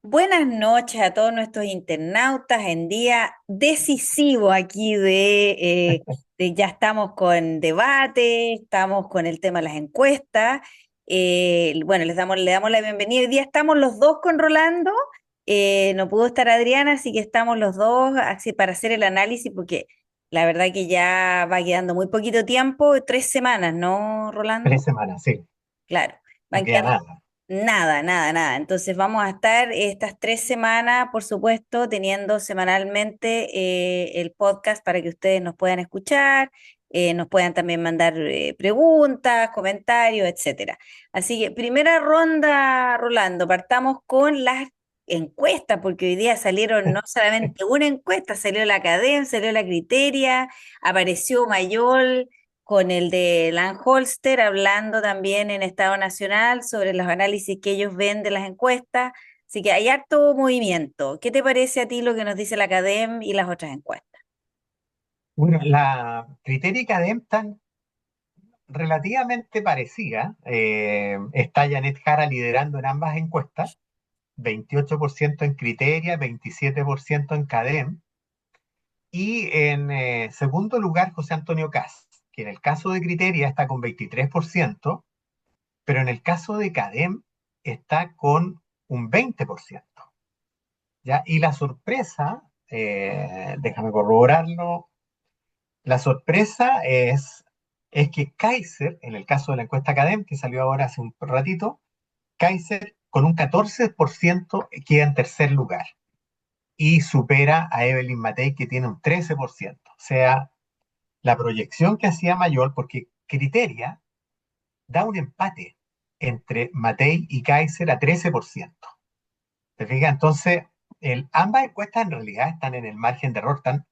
Buenas noches a todos nuestros internautas en día decisivo aquí ya estamos con debate, estamos con el tema de las encuestas. Bueno, le damos la bienvenida. Hoy día estamos los dos con Rolando. No pudo estar Adriana, así que estamos los dos así para hacer el análisis porque la verdad que ya va quedando muy poquito tiempo, 3 semanas, ¿no, Tres Rolando? semanas, sí, Claro, no van queda quedando nada. nada, nada, nada. Entonces vamos a estar estas 3 semanas, por supuesto, teniendo semanalmente el podcast para que ustedes nos puedan escuchar, nos puedan también mandar preguntas, comentarios, etcétera. Así que primera ronda, Rolando, partamos con las encuestas, porque hoy día salieron no solamente una encuesta, salió la Academia, salió la Criteria, apareció Mayol con el de Holster, hablando también en Estado Nacional sobre los análisis que ellos ven de las encuestas. Así que hay harto movimiento. ¿Qué te parece a ti lo que nos dice la Academ y las otras encuestas? Bueno, la critérica de están relativamente parecida. Está Janet Jara liderando en ambas encuestas, 28% en Criteria, 27% en CADEM. Y en segundo lugar, José Antonio Cast, que en el caso de Criteria está con 23%, pero en el caso de CADEM está con un 20%. ¿Ya? Y la sorpresa, déjame corroborarlo. La sorpresa es que Kaiser, en el caso de la encuesta Academ, que salió ahora hace un ratito, Kaiser con un 14% queda en tercer lugar y supera a Evelyn Matei, que tiene un 13%. O sea, la proyección que hacía Mayor, porque Criteria da un empate entre Matei y Kaiser a 13%. ¿Te fijas? Entonces, ambas encuestas en realidad están en el margen de error, tan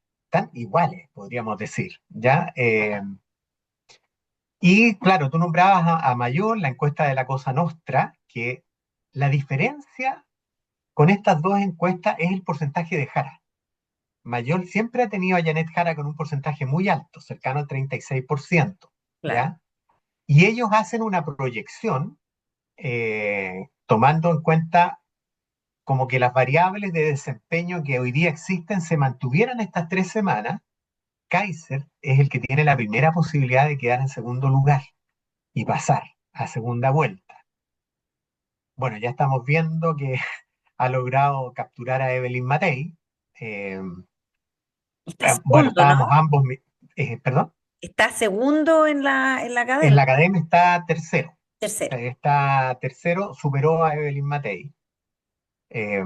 iguales, podríamos decir. ¿Ya? Y claro, tú nombrabas a Mayor, la encuesta de la Cosa Nostra, que la diferencia con estas dos encuestas es el porcentaje de Jara. Mayor siempre ha tenido a Janet Jara con un porcentaje muy alto, cercano al 36%, Claro. ¿ya? Y ellos hacen una proyección tomando en cuenta como que las variables de desempeño que hoy día existen se mantuvieran estas 3 semanas. Kaiser es el que tiene la primera posibilidad de quedar en segundo lugar y pasar a segunda vuelta. Bueno, ya estamos viendo que ha logrado capturar a Evelyn Matei. Eh, Está bueno, segundo, ¿no? estábamos ambos, perdón, Está segundo en la en Academia. la academia está tercero. Tercero. Está tercero, superó a Evelyn Matei. Eh,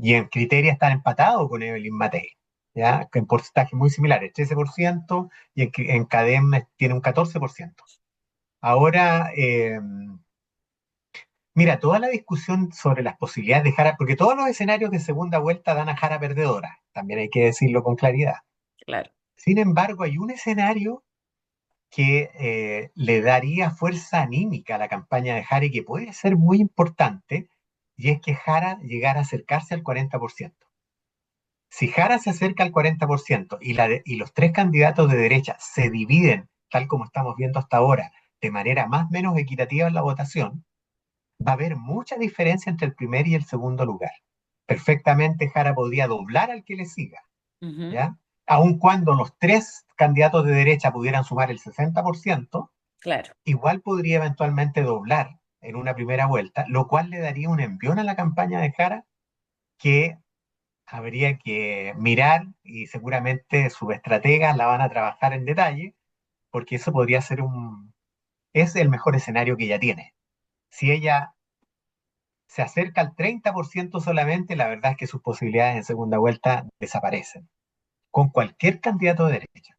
y en criteria están empatados con Evelyn Matei, ¿ya? En porcentajes muy similares, 13%, y en CADEM tiene un 14%. Ahora, mira, toda la discusión sobre las posibilidades de Jara, porque todos los escenarios de segunda vuelta dan a Jara perdedora, también hay que decirlo con claridad. Claro. Sin embargo, hay un escenario que le daría fuerza anímica a la campaña de Jara y que puede ser muy importante, y es que Jara llegara a acercarse al 40%. Si Jara se acerca al 40% y los tres candidatos de derecha se dividen, tal como estamos viendo hasta ahora, de manera más o menos equitativa en la votación, va a haber mucha diferencia entre el primer y el segundo lugar. Perfectamente Jara podría doblar al que le siga, Ujú. ¿ya? Aun cuando los tres candidatos de derecha pudieran sumar el 60%, Claro. igual podría eventualmente doblar en una primera vuelta, lo cual le daría un envión a la campaña de Jara que habría que mirar y seguramente sus estrategas la van a trabajar en detalle, porque eso podría ser es el mejor escenario que ella tiene. Si ella se acerca al 30% solamente, la verdad es que sus posibilidades en segunda vuelta desaparecen, con cualquier candidato de derecha.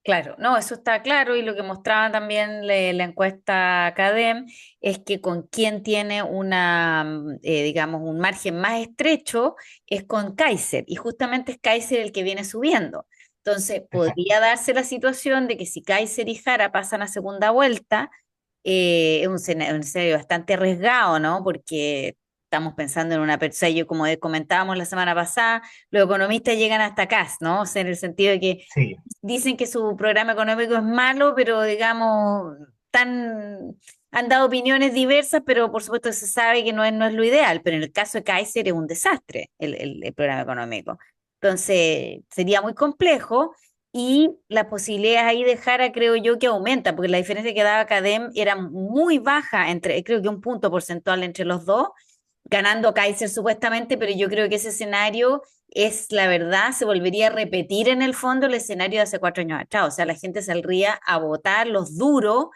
Claro, no, eso está claro y lo que mostraba también la encuesta Academ es que con quien tiene digamos, un margen más estrecho es con Kaiser y justamente es Kaiser el que viene subiendo. Entonces, Exacto. podría darse la situación de que si Kaiser y Jara pasan a segunda vuelta, es un escenario bastante arriesgado, ¿no? Porque estamos pensando en una persona, yo como comentábamos la semana pasada, los economistas llegan hasta acá, ¿no? O sea, en el sentido de que Sí, dicen que su programa económico es malo, pero digamos, han dado opiniones diversas, pero por supuesto se sabe que no es lo ideal, pero en el caso de Kaiser es un desastre el programa económico. Entonces sería muy complejo y las posibilidades ahí de Jara creo yo que aumentan, porque la diferencia que daba Cadem era muy baja, creo que un punto porcentual entre los dos, ganando Kaiser supuestamente, pero yo creo que ese escenario es la verdad, se volvería a repetir en el fondo el escenario de hace 4 años atrás. O sea, la gente saldría a votar los duros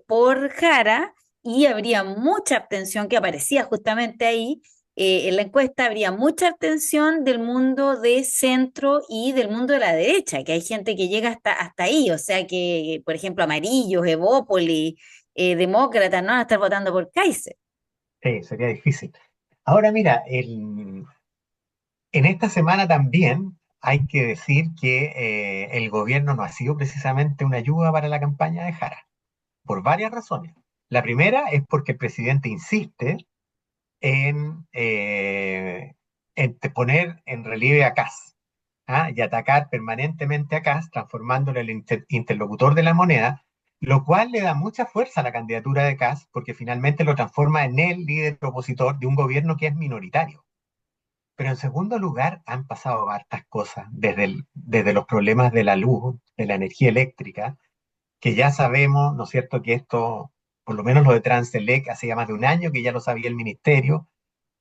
por Jara y habría mucha abstención que aparecía justamente ahí. En la encuesta habría mucha abstención del mundo de centro y del mundo de la derecha, que hay gente que llega hasta ahí, o sea que, por ejemplo, amarillos, Evópoli, demócratas, no van a estar votando por Kaiser. Sí, sería difícil. Ahora mira, en esta semana también hay que decir que el gobierno no ha sido precisamente una ayuda para la campaña de Jara, por varias razones. La primera es porque el presidente insiste en, poner en relieve a Kast, ¿ah? Y atacar permanentemente a Kast, transformándolo en el interlocutor de la moneda, lo cual le da mucha fuerza a la candidatura de Kast, porque finalmente lo transforma en el líder opositor de un gobierno que es minoritario. Pero en segundo lugar, han pasado hartas cosas, desde los problemas de la luz, de la energía eléctrica, que ya sabemos, ¿no es cierto?, que esto, por lo menos lo de Transelec, hace ya más de un año que ya lo sabía el ministerio,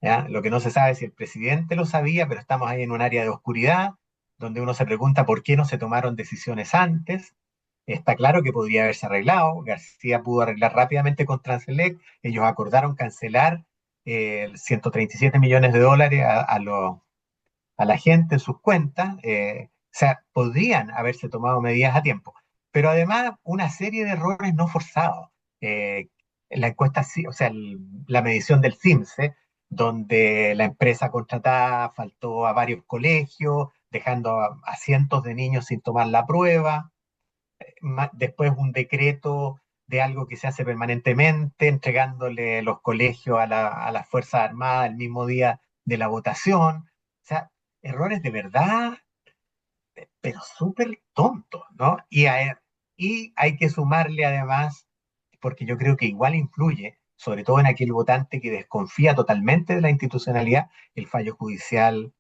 ¿ya? Lo que no se sabe es si el presidente lo sabía, pero estamos ahí en un área de oscuridad, donde uno se pregunta por qué no se tomaron decisiones antes. Está claro que podría haberse arreglado. García pudo arreglar rápidamente con Transelec. Ellos acordaron cancelar 137 millones de dólares a la gente en sus cuentas. O sea, podrían haberse tomado medidas a tiempo. Pero además, una serie de errores no forzados. Eh, la encuesta, o sea, la medición del CIMSE, donde la empresa contratada faltó a varios colegios, dejando a cientos de niños sin tomar la prueba. Después un decreto de algo que se hace permanentemente, entregándole los colegios a las Fuerzas Armadas el mismo día de la votación. O sea, errores de verdad, pero súper tontos, ¿no? Y hay que sumarle además, porque yo creo que igual influye, sobre todo en aquel votante que desconfía totalmente de la institucionalidad, el fallo judicial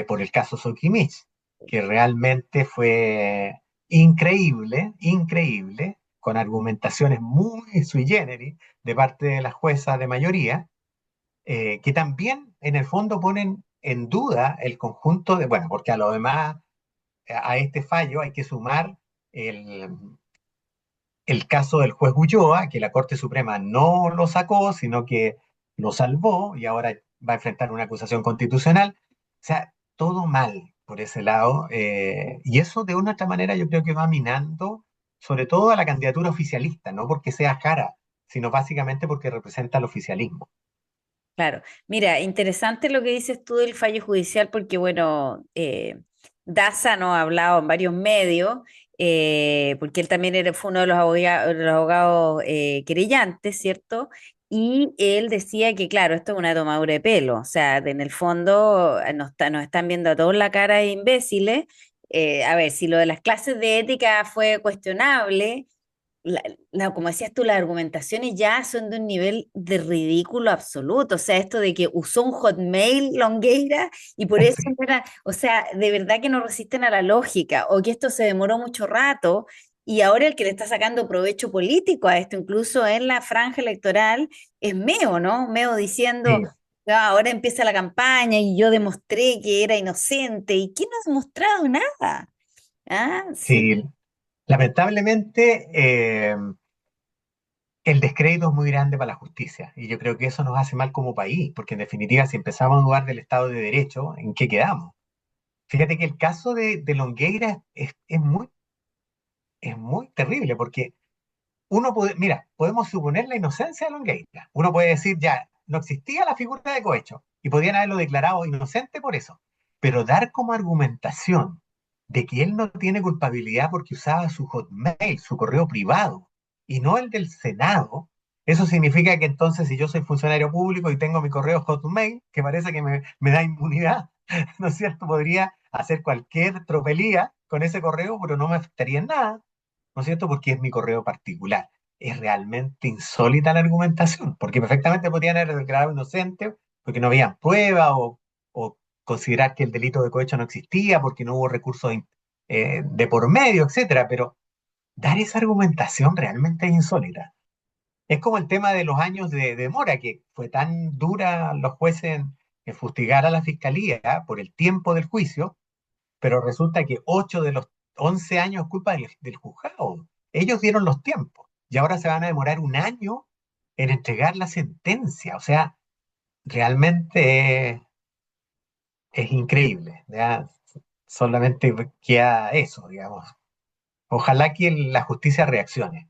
por el caso Sokimich, que realmente fue increíble, increíble, con argumentaciones muy sui generis de parte de la jueza de mayoría, que también en el fondo ponen en duda el conjunto de, bueno, porque a lo demás, a este fallo hay que sumar el, el caso del juez Ulloa, que la Corte Suprema no lo sacó, sino que lo salvó y ahora va a enfrentar una acusación constitucional. O sea, todo mal por ese lado. Y eso de una u otra manera yo creo que va minando, sobre todo a la candidatura oficialista, no porque sea Jara, sino básicamente porque representa al oficialismo. Claro, mira, interesante lo que dices tú del fallo judicial, porque bueno, Daza nos ha hablado en varios medios, porque él también fue uno de los abogados querellantes, ¿cierto? Y él decía que, claro, esto es una tomadura de pelo, o sea, en el fondo nos están viendo a todos la cara de imbéciles. A ver, si lo de las clases de ética fue cuestionable, como decías tú, las argumentaciones ya son de un nivel de ridículo absoluto. O sea, esto de que usó un Hotmail Longueira y por eso Sí, no era, o sea, de verdad que no resisten a la lógica, o que esto se demoró mucho rato y ahora el que le está sacando provecho político a esto, incluso en la franja electoral, es Meo, ¿no? Meo diciendo, sí, "Ah, ahora empieza la campaña y yo demostré que era inocente. ¿Y quién no ha demostrado nada? ¿Ah? Sí, sí. Lamentablemente, el descrédito es muy grande para la justicia y yo creo que eso nos hace mal como país, porque en definitiva, si empezamos a dudar del Estado de Derecho, ¿en qué quedamos? Fíjate que el caso de Longueira es muy terrible, porque uno puede, mira, podemos suponer la inocencia de Longueira. Uno puede decir, ya, no existía la figura de cohecho y podían haberlo declarado inocente por eso. Pero dar como argumentación de que él no tiene culpabilidad porque usaba su Hotmail, su correo privado, y no el del Senado, eso significa que entonces si yo soy funcionario público y tengo mi correo Hotmail, que parece que me da inmunidad, ¿no es cierto? Podría hacer cualquier tropelía con ese correo, pero no me afectaría en nada, ¿no es cierto? Porque es mi correo particular. es realmente insólita la argumentación, porque perfectamente podrían haber declarado inocente porque no habían pruebas o considerar que el delito de cohecho no existía porque no hubo recursos de por medio, etcétera, pero dar esa argumentación realmente es insólita. Es como el tema de los años de demora, que fue tan dura los jueces en fustigar a la fiscalía por el tiempo del juicio, pero resulta que 8 de los 11 años es culpa del juzgado. Ellos dieron los tiempos y ahora se van a demorar un año en entregar la sentencia. O sea, realmente es increíble. ¿Ya? Solamente queda eso, digamos. Ojalá que la justicia reaccione.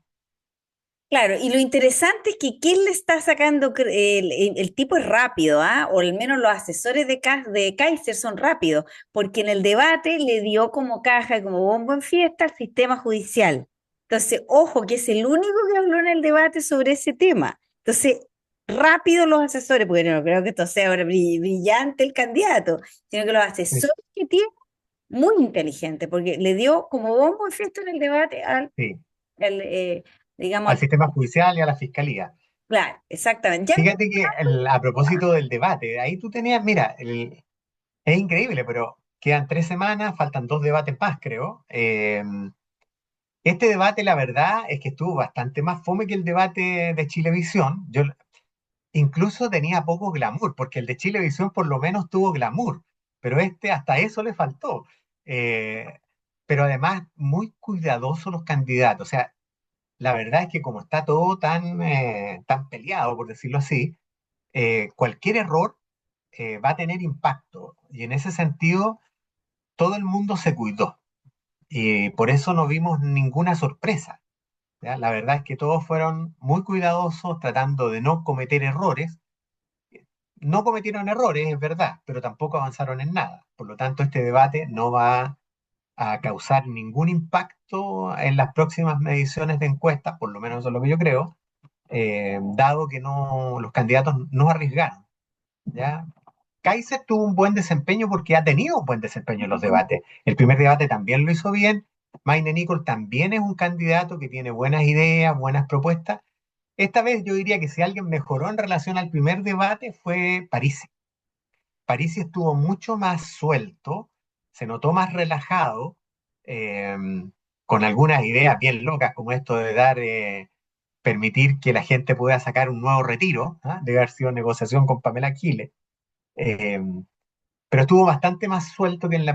Claro, y lo interesante es que ¿quién le está sacando? El tipo es rápido, ¿ah? O al menos los asesores de Kaiser son rápidos, porque en el debate le dio como caja y como bombo en fiesta al sistema judicial. Entonces, ojo, que es el único que habló en el debate sobre ese tema. Entonces, rápido los asesores, porque no creo que esto sea ahora brillante el candidato, sino que los Sí, asesores que tiene, muy inteligente, porque le dio como bombo en fiesta en el debate sí, al, digamos, al sistema judicial y a la fiscalía. claro, exactamente. Ya, Fíjate que a propósito del debate, ahí tú tenías, mira, es increíble, pero quedan 3 semanas, faltan 2 debates más, creo. Este debate, la verdad, es que estuvo bastante más fome que el debate de Chilevisión. Yo incluso tenía poco glamour, porque el de Chilevisión por lo menos tuvo glamour, pero este hasta eso le faltó. Eh, pero además, muy cuidadosos los candidatos. O sea, la verdad es que como está todo tan peleado, por decirlo así, cualquier error va a tener impacto. Y en ese sentido, todo el mundo se cuidó. Y por eso no vimos ninguna sorpresa. ¿Ya? La verdad es que todos fueron muy cuidadosos tratando de no cometer errores. No cometieron errores, es verdad, pero tampoco avanzaron en nada. Por lo tanto, este debate no va a causar ningún impacto en las próximas mediciones de encuestas, por lo menos eso es lo que yo creo, dado que los candidatos no arriesgaron. ¿Ya? Kaiser tuvo un buen desempeño porque ha tenido un buen desempeño en los debates. El primer debate también lo hizo bien. Maine Nicol también es un candidato que tiene buenas ideas, buenas propuestas. Esta vez yo diría que si alguien mejoró en relación al primer debate fue Parisi. Parisi estuvo mucho más suelto, se notó más relajado, eh, con algunas ideas bien locas como esto de permitir que la gente pueda sacar un nuevo retiro, ¿ah? Debe haber sido negociación con Pamela Giles. Eh, pero estuvo bastante más suelto que en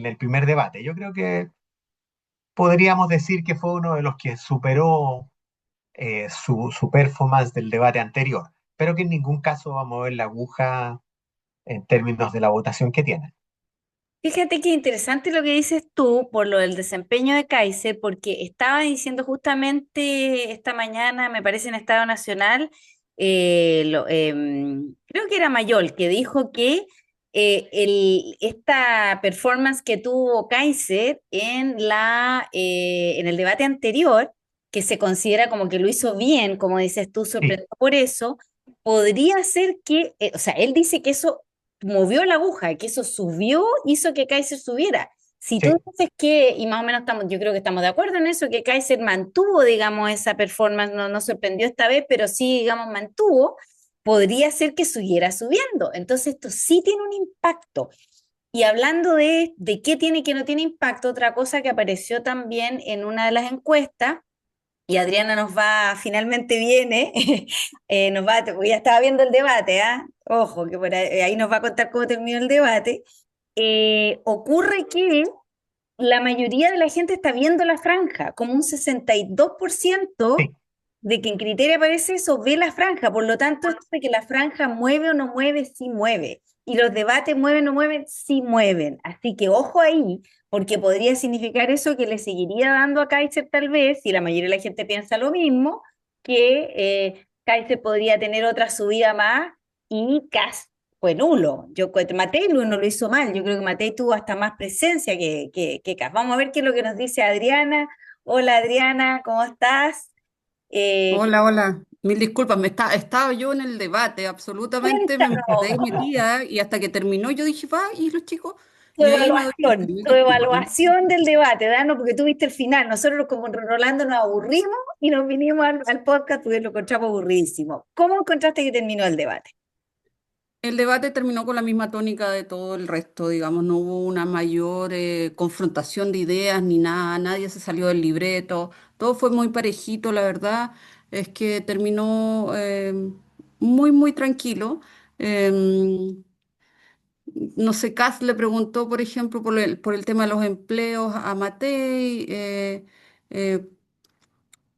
el primer debate. Yo creo que podríamos decir que fue uno de los que superó su performance del debate anterior, pero que en ningún caso va a mover la aguja en términos de la votación que tiene. fíjate qué interesante lo que dices tú por lo del desempeño de Kaiser, porque estaba diciendo justamente esta mañana, me parece en Estado Nacional, creo que era Mayol, que dijo que esta performance que tuvo Kaiser en el debate anterior, que se considera como que lo hizo bien, como dices tú, Sí, sorprendió por eso, podría ser que, o sea, él dice que eso movió la aguja, que eso subió, hizo que Kaiser subiera. Si tú sí, dices que, y más o menos estamos, yo creo que estamos de acuerdo en eso, que Kaiser mantuvo, digamos, esa performance, no sorprendió esta vez, pero sí, digamos, mantuvo, podría ser que siguiera subiendo. Entonces, esto sí tiene un impacto. Y hablando de qué tiene y qué no tiene impacto, otra cosa que apareció también en una de las encuestas, y Adriana finalmente viene, porque ya estaba viendo el debate, ¿ah? Ojo, que por ahí nos va a contar cómo terminó el debate. Ocurre que la mayoría de la gente está viendo la franja, como un 62% sí, de que en criterio aparece eso, ve la franja. Por lo tanto, esto de que la franja mueve o no mueve, sí mueve. Y los debates mueven o no mueven, sí mueven. Así que ojo ahí, porque podría significar eso que le seguiría dando a Kaiser tal vez, si la mayoría de la gente piensa lo mismo, que Kaiser podría tener otra subida más y Kast fue nulo. Matei no lo hizo mal, yo creo que Matei tuvo hasta más presencia que Kast. Vamos a ver qué es lo que nos dice Adriana. Hola Adriana, ¿cómo estás? Hola, hola. Mil disculpas, estaba yo en el debate, absolutamente me quedé Cuéntanos metida y hasta que terminó yo dije, va, ¿y los chicos? Y ahí me doy cuenta, mil tu disculpas. evaluación del debate, danos, porque tú viste el final. Nosotros como Rolando nos aburrimos y nos vinimos al podcast porque lo encontramos aburridísimo. ¿Cómo encontraste que terminó el debate? El debate terminó con la misma tónica de todo el resto, digamos, no hubo una mayor confrontación de ideas ni nada, nadie se salió del libreto, todo fue muy parejito, la verdad es que terminó muy, muy tranquilo. Em, no sé, Kass le preguntó, por ejemplo, por el tema de los empleos a Matei, eh,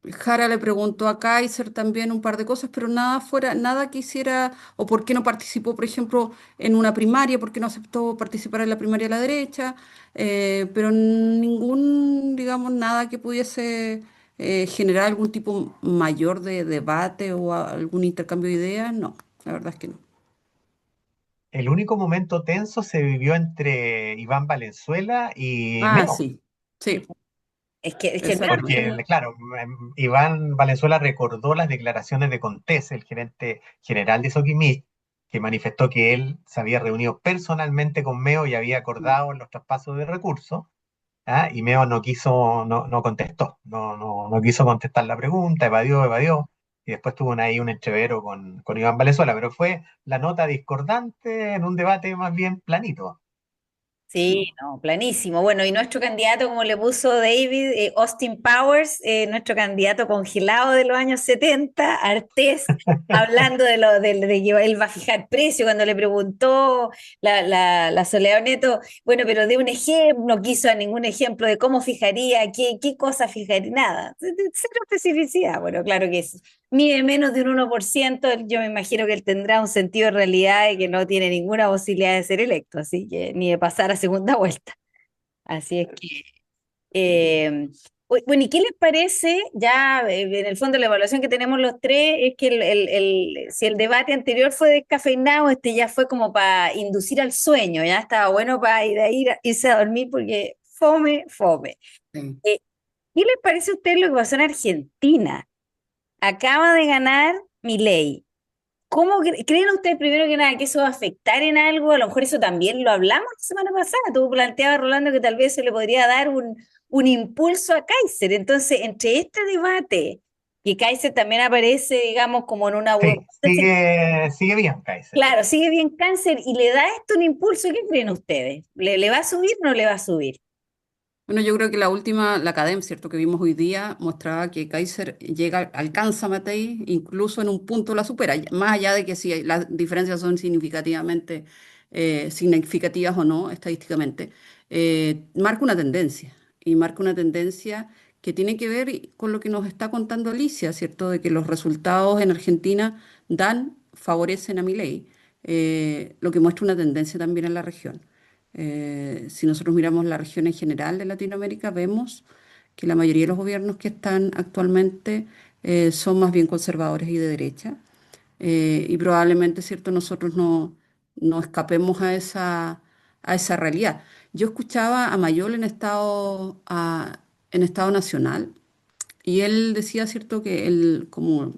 Jara le preguntó a Kaiser también un par de cosas, pero nada fuera, nada que hiciera, o por qué no participó, por ejemplo, en una primaria, por qué no aceptó participar en la primaria de la derecha, pero ningún, digamos, nada que pudiese generar algún tipo mayor de debate o algún intercambio de ideas, no, la verdad es que no. El único momento tenso se vivió entre Iván Valenzuela y Ah, Meo. sí, sí, Es que el exacto. Porque, claro, Iván Valenzuela recordó las declaraciones de Contés, el gerente general de Soquimich, que manifestó que él se había reunido personalmente con Meo y había acordado en los traspasos de recursos, ¿ah? Y Meo no quiso, no contestó, no quiso contestar la pregunta, evadió, y después tuvo ahí un entrevero con Iván Valenzuela, pero fue la nota discordante en un debate más bien planito. Sí, no, planísimo. Bueno, y nuestro candidato, como le puso David, Austin Powers, nuestro candidato congelado de los años 70, Artés, hablando de que él va a fijar precio, cuando le preguntó la Soledad Neto, bueno, pero de un ejemplo, no quiso a ningún ejemplo de cómo fijaría, qué cosa fijaría, nada. Cero especificidad. Bueno, claro que es mide menos de un 1%, yo me imagino que él tendrá un sentido de realidad y que no tiene ninguna posibilidad de ser electo, así que ni de pasar a segunda vuelta. Así es que, eh, bueno, ¿y qué les parece? Ya en el fondo la evaluación que tenemos los tres es que si el debate anterior fue descafeinado, este ya fue como para inducir al sueño, ya estaba bueno para irse a dormir porque fome, fome. Sí. Eh, ¿Qué les parece a ustedes lo que pasó en Argentina? Acaba de ganar Milei. ¿Cómo creen ustedes primero que nada que eso va a afectar en algo? A lo mejor eso también lo hablamos la semana pasada. Tú planteabas, Rolando, que tal vez se le podría dar un impulso a Kaiser. Entonces, entre este debate, que Kaiser también aparece, digamos, como en una Sí, entonces, sigue bien, Kaiser. claro, sigue bien Cáncer y le da esto un impulso. ¿Qué creen ustedes? ¿Le va a subir o no le va a subir? Bueno, yo creo que la última, la Academia, ¿cierto?, que vimos hoy día mostraba que Kaiser llega, alcanza a Matei, incluso en un punto la supera, más allá de que si las diferencias son significativas o no estadísticamente, marca una tendencia, y marca una tendencia que tiene que ver con lo que nos está contando Alicia, ¿cierto?, de que los resultados en Argentina favorecen a Milei, lo que muestra una tendencia también en la región. Si nosotros miramos la región en general de Latinoamérica, vemos que la mayoría de los gobiernos que están actualmente son más bien conservadores y de derecha. Y probablemente, ¿cierto?, nosotros no escapemos a esa realidad. Yo escuchaba a Mayol en Estado Nacional y él decía, ¿cierto?, que como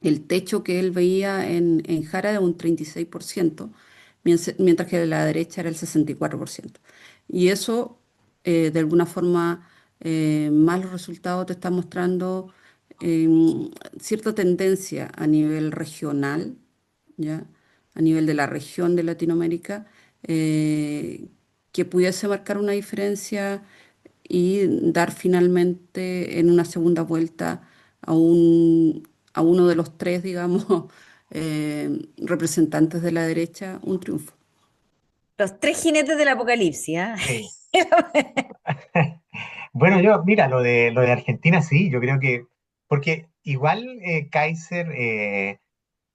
el techo que él veía en Jara era un 36%, mientras que de la derecha era el 64%. Y eso, de alguna forma, más los resultados te están mostrando cierta tendencia a nivel regional, ¿ya? A nivel de la región de Latinoamérica, que pudiese marcar una diferencia y dar finalmente en una segunda vuelta a, a uno de los tres, digamos, representantes de la derecha un triunfo. Los tres jinetes del apocalipsis, ¿ah? Sí. Bueno, mira, lo de Argentina sí, yo creo que, porque igual Kaiser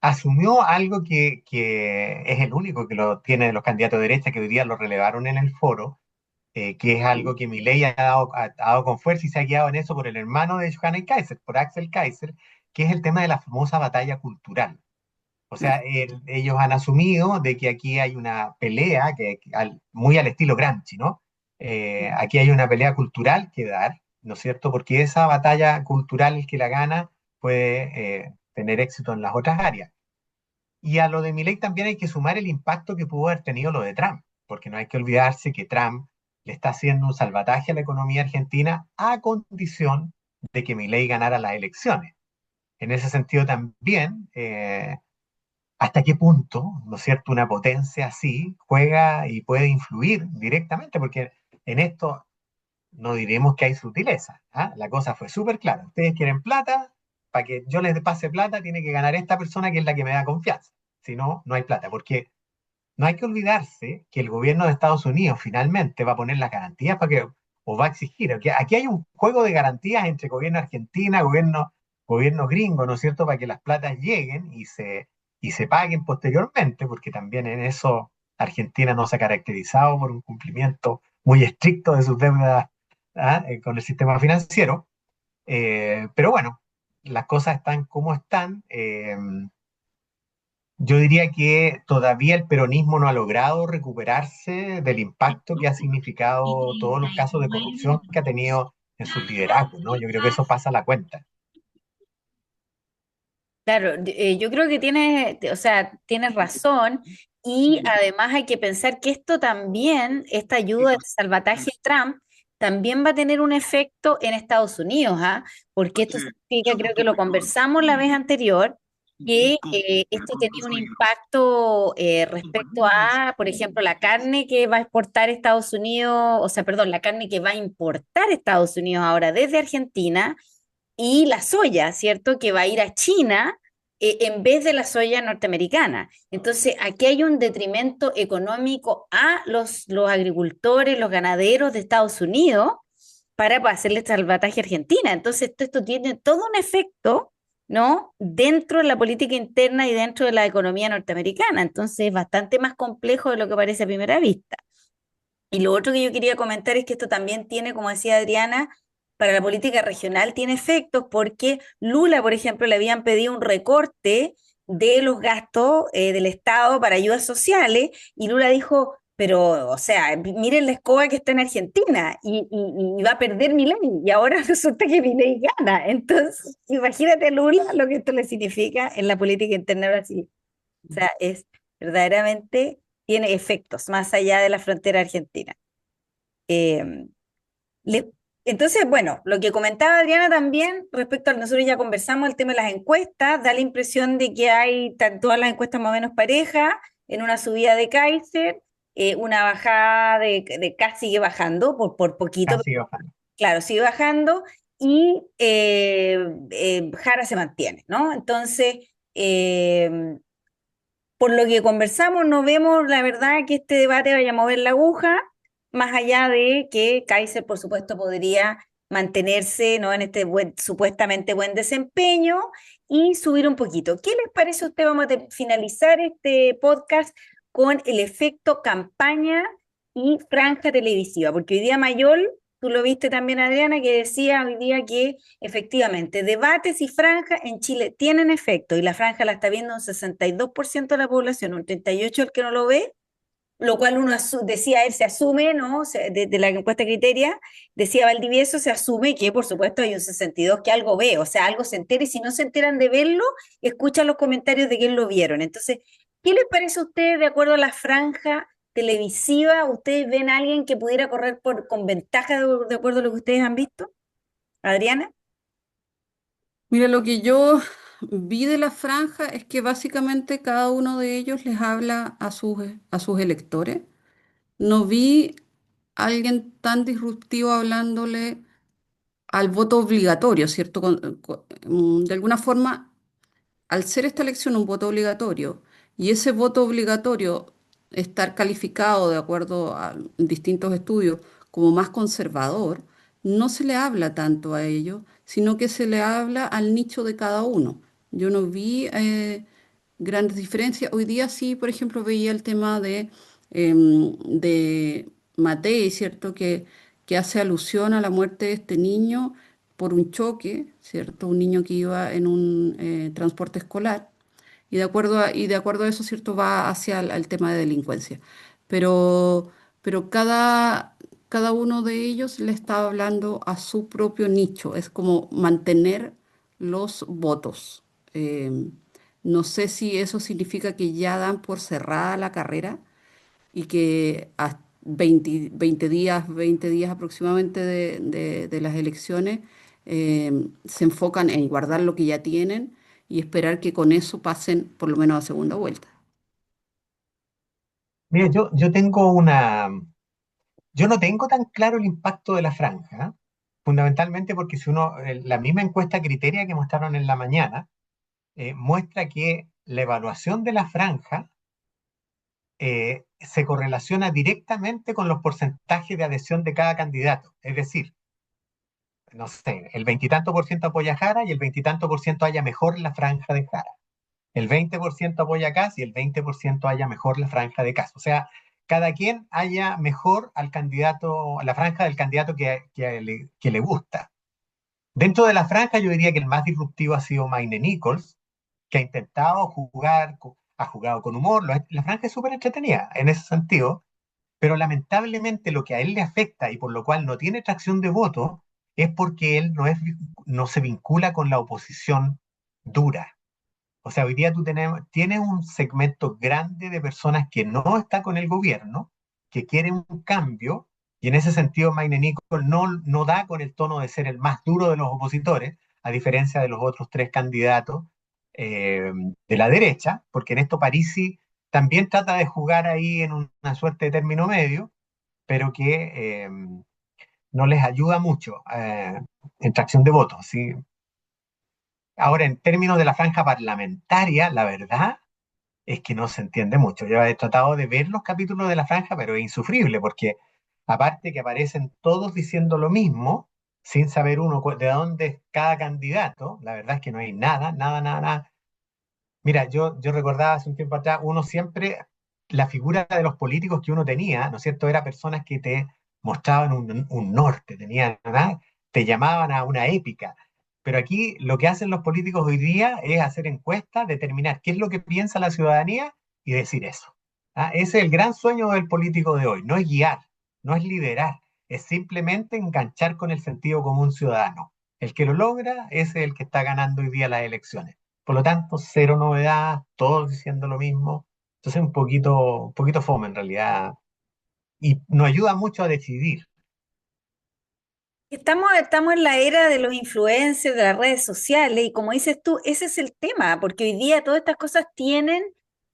asumió algo que es el único que lo tiene de los candidatos de derecha que hoy día lo relevaron en el foro, que es algo que Milei ha dado con fuerza y se ha guiado en eso por el hermano de Johanna Kaiser, por Axel Kaiser, que es el tema de la famosa batalla cultural. O sea, Claro. ellos han asumido de que aquí hay una pelea, muy al estilo Gramsci, ¿no? Aquí hay una pelea cultural que dar, ¿no es cierto? Porque esa batalla cultural que la gana puede tener éxito en las otras áreas. Y a lo de Milei también hay que sumar el impacto que pudo haber tenido lo de Trump, porque no hay que olvidarse que Trump le está haciendo un salvataje a la economía argentina a condición de que Milei ganara las elecciones. En ese sentido también, ¿hasta qué punto, no es cierto?, una potencia así juega y puede influir directamente, porque en esto no diremos que hay sutileza, ¿ah? La cosa fue súper clara. Ustedes quieren plata, para que yo les pase plata, tiene que ganar esta persona que es la que me da confianza. Si no, no hay plata, porque no hay que olvidarse que el gobierno de Estados Unidos finalmente va a poner las garantías para que, o va a exigir. Aquí hay un juego de garantías entre gobierno argentina, gobierno gringo, ¿no es cierto?, para que las platas lleguen y se paguen posteriormente, porque también en eso Argentina no se ha caracterizado por un cumplimiento muy estricto de sus deudas, ¿ah? Con el sistema financiero. Pero bueno, las cosas están como están. Yo diría que todavía el peronismo no ha logrado recuperarse del impacto que ha significado todos los casos de corrupción que ha tenido en sus liderazgos, ¿no? Yo creo que eso pasa a la cuenta. Claro, yo creo que o sea, tienes razón y además hay que pensar que esto también, esta ayuda de salvataje a Trump, también va a tener un efecto en Estados Unidos, ¿ah? Porque esto significa, creo que lo conversamos la vez anterior, que esto tenía un impacto respecto a, por ejemplo, la carne que va a exportar Estados Unidos, o sea, perdón, la carne que va a importar Estados Unidos ahora desde Argentina y la soya, ¿cierto? Que va a ir a China en vez de la soya norteamericana. Entonces, aquí hay un detrimento económico a los agricultores, los ganaderos de Estados Unidos para hacerle salvataje a Argentina. Entonces, esto tiene todo un efecto, ¿no? Dentro de la política interna y dentro de la economía norteamericana. Entonces, es bastante más complejo de lo que parece a primera vista. Y lo otro que yo quería comentar es que esto también tiene, como decía Adriana, para la política regional tiene efectos porque Lula, por ejemplo, le habían pedido un recorte de los gastos del Estado para ayudas sociales y Lula dijo, pero, o sea, miren la escoba que está en Argentina y va a perder Milei y ahora resulta que Milei gana. Entonces, imagínate Lula lo que esto le significa en la política interna de Brasil. O sea, es verdaderamente tiene efectos más allá de la frontera argentina. Eh, le- entonces, bueno, lo que comentaba Adriana también, respecto a nosotros ya conversamos el tema de las encuestas, da la impresión de que hay todas las encuestas más o menos parejas, en una subida de Kaiser, una bajada de casi sigue bajando por poquito, Casi, pero ojalá. claro, sigue bajando y Jara se mantiene, ¿no? Entonces, por lo que conversamos, no vemos la verdad que este debate vaya a mover la aguja, más allá de que Kaiser, por supuesto, podría mantenerse, ¿no?, en este supuestamente buen desempeño y subir un poquito. ¿Qué les parece a usted? Vamos a finalizar este podcast con el efecto campaña y franja televisiva, porque hoy día Mayol, tú lo viste también, Adriana, que decía hoy día que efectivamente, debates y franjas en Chile tienen efecto y la franja la está viendo un 62% de la población, un 38% el que no lo ve, lo cual uno decía él, se asume, ¿no? De la encuesta criteria, decía Valdivieso, se asume que por supuesto hay un 62% que algo ve, o sea, algo se entera y si no se enteran de verlo, escuchan los comentarios de quién lo vieron. Entonces, ¿qué les parece a ustedes de acuerdo a la franja televisiva? ¿Ustedes ven a alguien que pudiera correr con ventaja de acuerdo a lo que ustedes han visto? Adriana. Mira, lo que yo vi de la franja es que básicamente cada uno de ellos les habla a sus electores. No vi a alguien tan disruptivo hablándole al voto obligatorio, ¿cierto? De alguna forma, al ser esta elección un voto obligatorio y ese voto obligatorio estar calificado de acuerdo a distintos estudios como más conservador, no se le habla tanto a ellos, sino que se le habla al nicho de cada uno. Yo no vi grandes diferencias. Hoy día sí, por ejemplo, veía el tema de Matei, ¿cierto? Que hace alusión a la muerte de este niño por un choque, ¿cierto? Un niño que iba en un transporte escolar. Y de acuerdo a eso, ¿cierto? Va hacia el tema de delincuencia. Pero, pero cada uno de ellos le está hablando a su propio nicho. Es como mantener los votos. No sé si eso significa que ya dan por cerrada la carrera y que a 20 días, 20 días aproximadamente de las elecciones, se enfocan en guardar lo que ya tienen y esperar que con eso pasen por lo menos a segunda vuelta. Mira, yo no tengo tan claro el impacto de la franja, fundamentalmente porque si uno, la misma encuesta Criteria que mostraron en la mañana, muestra que la evaluación de la franja se correlaciona directamente con los porcentajes de adhesión de cada candidato. Es decir, no sé, el veintitanto por ciento apoya a Jara y el veintitanto por ciento haya mejor la franja de Jara. El 20% apoya a Kast y el 20% haya mejor la franja de Kast. O sea, cada quien haya mejor al candidato, a la franja del candidato que le gusta. Dentro de la franja, yo diría que el más disruptivo ha sido Maine Nichols, que ha intentado jugar, ha jugado con humor. La franja es súper entretenida en ese sentido, pero lamentablemente lo que a él le afecta y por lo cual no tiene tracción de voto es porque él no se vincula con la oposición dura. O sea, hoy día tienes un segmento grande de personas que no está con el gobierno, que quieren un cambio, y en ese sentido Maine Nichols no da con el tono de ser el más duro de los opositores, a diferencia de los otros tres candidatos de la derecha, porque en esto Parisi también trata de jugar ahí en una suerte de término medio, pero que no les ayuda mucho en tracción de votos, ¿sí? Ahora, en términos de la franja parlamentaria, la verdad es que no se entiende mucho. Yo he tratado de ver los capítulos de la franja, pero es insufrible, porque aparte que aparecen todos diciendo lo mismo, sin saber uno de dónde es cada candidato, la verdad es que no hay nada, nada, nada, nada. Mira, yo recordaba hace un tiempo atrás, uno siempre, la figura de los políticos que uno tenía, ¿no es cierto?, era personas que te mostraban un norte, tenían, ¿verdad? Te llamaban a una épica. Pero aquí lo que hacen los políticos hoy día es hacer encuestas, determinar qué es lo que piensa la ciudadanía y decir eso. ¿Ah? Ese es el gran sueño del político de hoy, no es guiar, no es liderar, es simplemente enganchar con el sentido común ciudadano. El que lo logra es el que está ganando hoy día las elecciones. Por lo tanto, cero novedad, todos diciendo lo mismo. Entonces, un poquito fome en realidad. Y nos ayuda mucho a decidir. Estamos en la era de los influencers, de las redes sociales, y como dices tú, ese es el tema, porque hoy día todas estas cosas tienen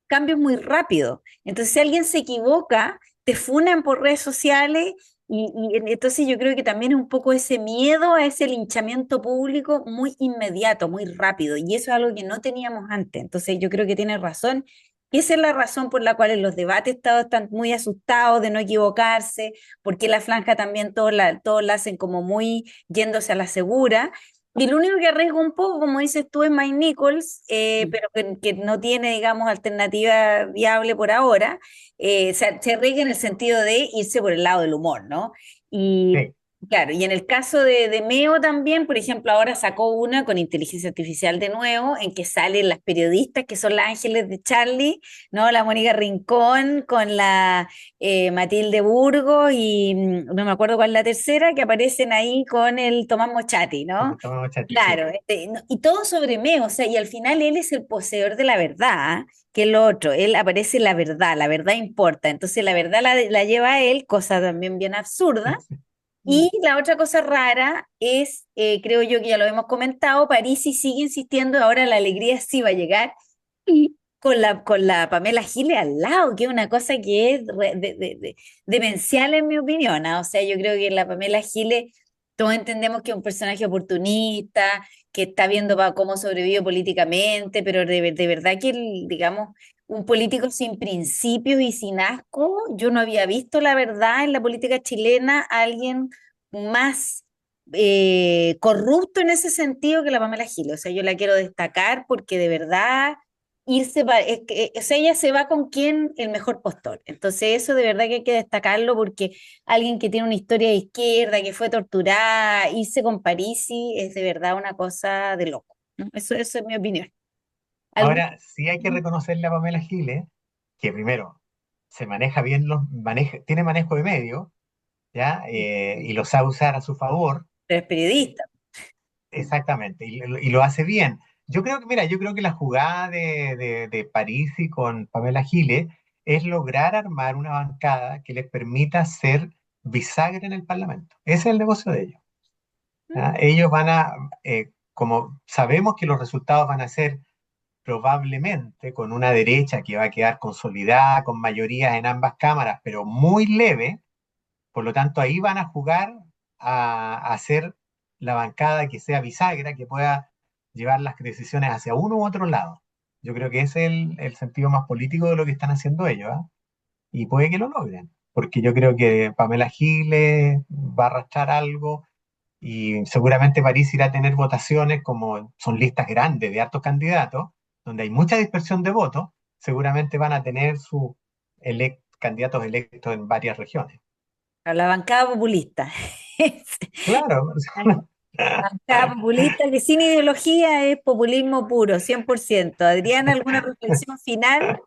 cambios muy rápidos. Entonces, si alguien se equivoca, te funan por redes sociales, entonces yo creo que también es un poco ese miedo a ese linchamiento público muy inmediato, muy rápido, y eso es algo que no teníamos antes. Entonces, yo creo que tienes razón. Y esa es la razón por la cual en los debates todos están muy asustados de no equivocarse, porque la franja también todos la hacen como muy yéndose a la segura. Y lo único que arriesga un poco, como dices tú, es Mike Nichols, pero que no tiene, digamos, alternativa viable por ahora. Se arriesga en el sentido de irse por el lado del humor, ¿no? Y Sí, claro, y en el caso de Meo también, por ejemplo, ahora sacó una con inteligencia artificial de nuevo, en que salen las periodistas que son las ángeles de Charlie, ¿no? La Mónica Rincón con la Matilde Burgo y no me acuerdo cuál es la tercera, que aparecen ahí con el Tomás Mochati, ¿no? tomamos chat, sí. Claro, y todo sobre Meo, o sea, y al final él es el poseedor de la verdad, ¿ah? Que es lo otro, él aparece la verdad importa, entonces la verdad la lleva a él, cosa también bien absurda, y la otra cosa rara es, creo yo que ya lo hemos comentado, Parisi sigue insistiendo, ahora la alegría sí va a llegar, y con la Pamela Giles al lado, que es una cosa que es demencial en mi opinión, ¿ah? O sea, yo creo que la Pamela Giles, todos entendemos que es un personaje oportunista, que está viendo cómo sobrevive políticamente, pero de verdad que, digamos, un político sin principios y sin asco, yo no había visto, la verdad, en la política chilena a alguien más corrupto en ese sentido que la Pamela Giles. O sea, yo la quiero destacar porque de verdad o sea, ella se va con quien el mejor postor. Entonces, eso de verdad que hay que destacarlo porque alguien que tiene una historia de izquierda, que fue torturada, irse con Parisi, es de verdad una cosa de loco, ¿no? Eso es mi opinión. ¿Algún? Ahora, sí hay que reconocerle a Pamela Giles que primero se maneja bien, tiene manejo de medio, ¿ya? Y lo sabe usar a su favor. Pero es periodista. Exactamente, y lo hace bien. Yo creo que, mira, yo creo que la jugada de Parisi con Pamela Giles es lograr armar una bancada que les permita ser bisagra en el Parlamento. Ese es el negocio de ellos. ¿Ya? Ellos van a, como sabemos que los resultados van a ser probablemente con una derecha que va a quedar consolidada, con mayorías en ambas cámaras, pero muy leve. Por lo tanto, ahí van a jugar a hacer la bancada que sea bisagra, que pueda llevar las decisiones hacia uno u otro lado. Yo creo que ese es el sentido más político de lo que están haciendo ellos, ¿ah? Y puede que lo logren, porque yo creo que Pamela Giles va a arrastrar algo y seguramente París irá a tener votaciones como son listas grandes de hartos candidatos, donde hay mucha dispersión de votos, seguramente van a tener sus candidatos electos en varias regiones. A la bancada populista. Claro. La bancada populista que sin ideología es populismo puro, 100%. Adriana, ¿alguna reflexión final?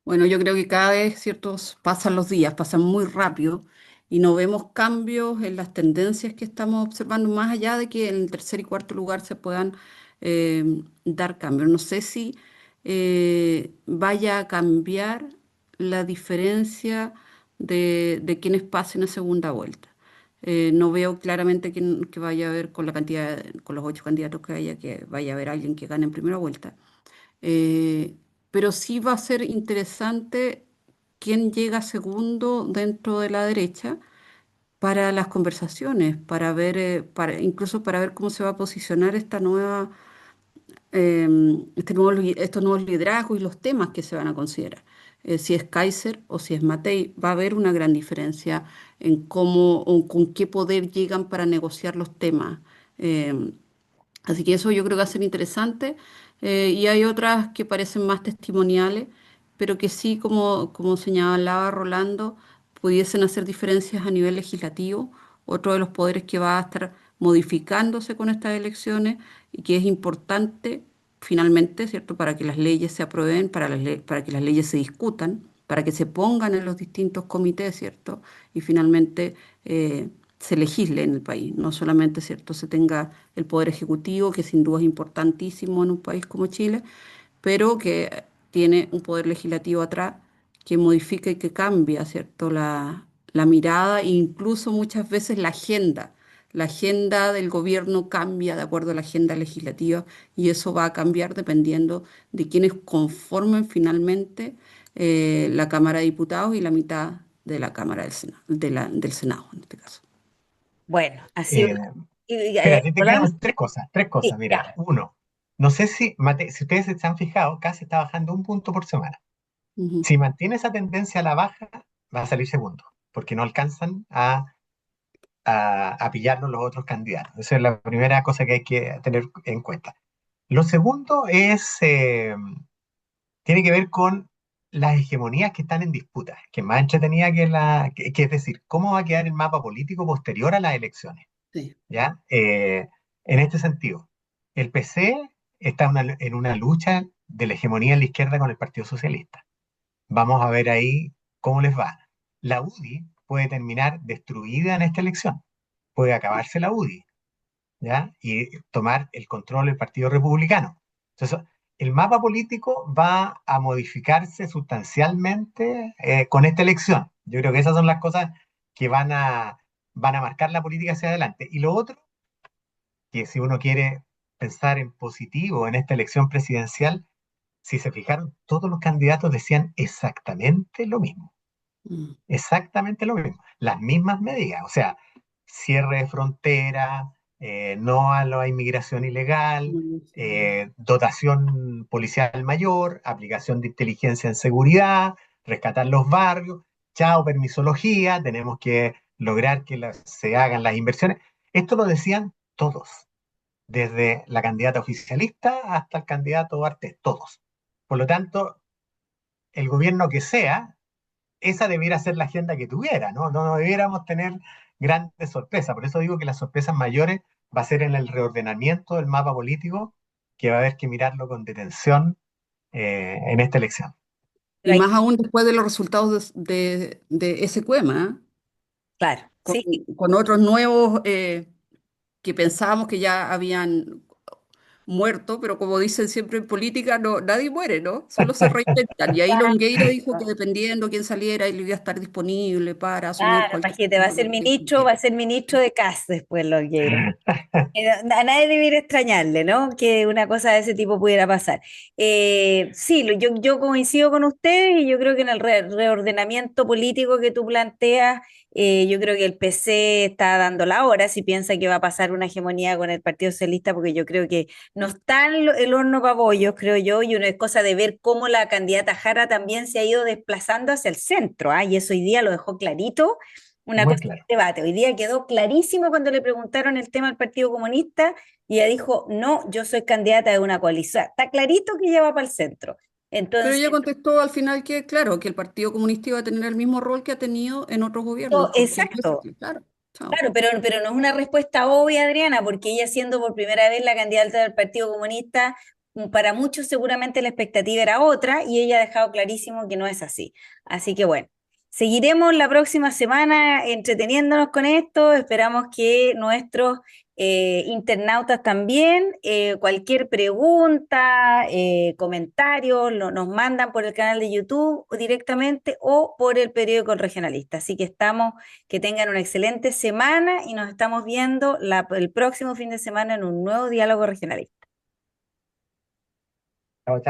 Bueno, yo creo que cada vez, ciertos, pasan los días, pasan muy rápido y no vemos cambios en las tendencias que estamos observando, más allá de que en el tercer y cuarto lugar se puedan dar cambios. No sé si vaya a cambiar la diferencia de quienes pasen a segunda vuelta. No veo claramente que vaya a haber con la cantidad, con los 8 candidatos que haya, que vaya a haber alguien que gane en primera vuelta. Eh, pero sí va a ser interesante quién llega segundo dentro de la derecha para las conversaciones, para ver, incluso para ver cómo se va a posicionar esta nueva, estos nuevos liderazgos y los temas que se van a considerar. Si es Kaiser o si es Matei, va a haber una gran diferencia en cómo o con qué poder llegan para negociar los temas. Em, Así que eso yo creo que va a ser interesante. Y hay otras que parecen más testimoniales, pero que sí, como señalaba Rolando, pudiesen hacer diferencias a nivel legislativo. Otro de los poderes que va a estar modificándose con estas elecciones y que es importante finalmente, ¿cierto? Para que las leyes se aprueben, para que las leyes se discutan, para que se pongan en los distintos comités, ¿cierto? Y finalmente se legisle en el país, no solamente, ¿cierto?, se tenga el poder ejecutivo, que sin duda es importantísimo en un país como Chile, pero que tiene un poder legislativo atrás que modifica y que cambia, ¿cierto?, la mirada e incluso muchas veces la agenda. La agenda del gobierno cambia de acuerdo a la agenda legislativa y eso va a cambiar dependiendo de quienes conformen finalmente la Cámara de Diputados y la mitad de la Cámara del Senado, del Senado en este caso. Bueno, ha sido Eh, una... Espérate, te Rolando, quedan tres cosas. sí, Mira, ya. uno, no sé si, si ustedes se han fijado, casi está bajando un punto por semana. Ujú. Si mantiene esa tendencia a la baja, va a salir segundo, porque no alcanzan a pillarnos los otros candidatos. Esa es la primera cosa que hay que tener en cuenta. Lo segundo es, tiene que ver con las hegemonías que están en disputa, que es más entretenida que es decir, cómo va a quedar el mapa político posterior a las elecciones. Sí. ¿Ya? En este sentido, el PC está en una lucha de la hegemonía en la izquierda con el Partido Socialista. Vamos a ver ahí cómo les va. La UDI puede terminar destruida en esta elección, puede acabarse la UDI, ¿ya? Y tomar el control del Partido Republicano. Entonces, el mapa político va a modificarse sustancialmente con esta elección. Yo creo que esas son las cosas que van a marcar la política hacia adelante. Y lo otro, que si uno quiere pensar en positivo en esta elección presidencial, si se fijaron, todos los candidatos decían Mm. exactamente lo mismo, las mismas medidas, o sea, cierre de frontera, no a la inmigración ilegal, Bueno, sí. dotación policial mayor, aplicación de inteligencia en seguridad, rescatar los barrios, chao permisología, tenemos que lograr que se hagan las inversiones. Esto lo decían todos, desde la candidata oficialista hasta el candidato Artés, todos. Por lo tanto, el gobierno que sea, esa debiera ser la agenda que tuviera, ¿no? No debiéramos tener grandes sorpresas. Por eso digo que las sorpresas mayores va a ser en el reordenamiento del mapa político, que va a haber que mirarlo con detención en esta elección. Pero Y hay más aún después de los resultados de ese cuema, ¿eh? claro, Con, sí, con otros nuevos que pensábamos que ya habían muerto, pero como dicen siempre en política, no, nadie muere, ¿no? Solo se reinventan. Y ahí Longueira dijo que dependiendo quién saliera, él iba a estar disponible para asumir Claro, cualquier imagínate, cargo que va surgiera. a ser ministro de CAS después, Longueira. A nadie debiera extrañarle, ¿no? Que una cosa de ese tipo pudiera pasar. Sí, yo coincido con ustedes y yo creo que en el reordenamiento político que tú planteas, yo creo que el PC está dando la hora si piensa que va a pasar una hegemonía con el Partido Socialista, porque yo creo que no está en el horno para bollos, creo yo, y una es cosa de ver cómo la candidata Jara también se ha ido desplazando hacia el centro, ¿ah? Y eso hoy día lo dejó clarito una Muy cosa claro. de debate. Hoy día quedó clarísimo cuando le preguntaron el tema al Partido Comunista y ella dijo, no, yo soy candidata de una coalición. Está clarito que ella va para el centro. Pero Entonces, ella contestó al final que, claro, que el Partido Comunista iba a tener el mismo rol que ha tenido en otros gobiernos, porque no es exacto, así, claro. Chao. claro, pero no es una respuesta obvia, Adriana, porque ella siendo por primera vez la candidata del Partido Comunista, para muchos seguramente la expectativa era otra y ella ha dejado clarísimo que no es así. Así que bueno, seguiremos la próxima semana entreteniéndonos con esto. Esperamos que nuestros internautas también, cualquier pregunta, comentario, nos mandan por el canal de YouTube directamente o por el periódico El Regionalista. Así que estamos que tengan una excelente semana y nos estamos viendo el próximo fin de semana en un nuevo diálogo regionalista.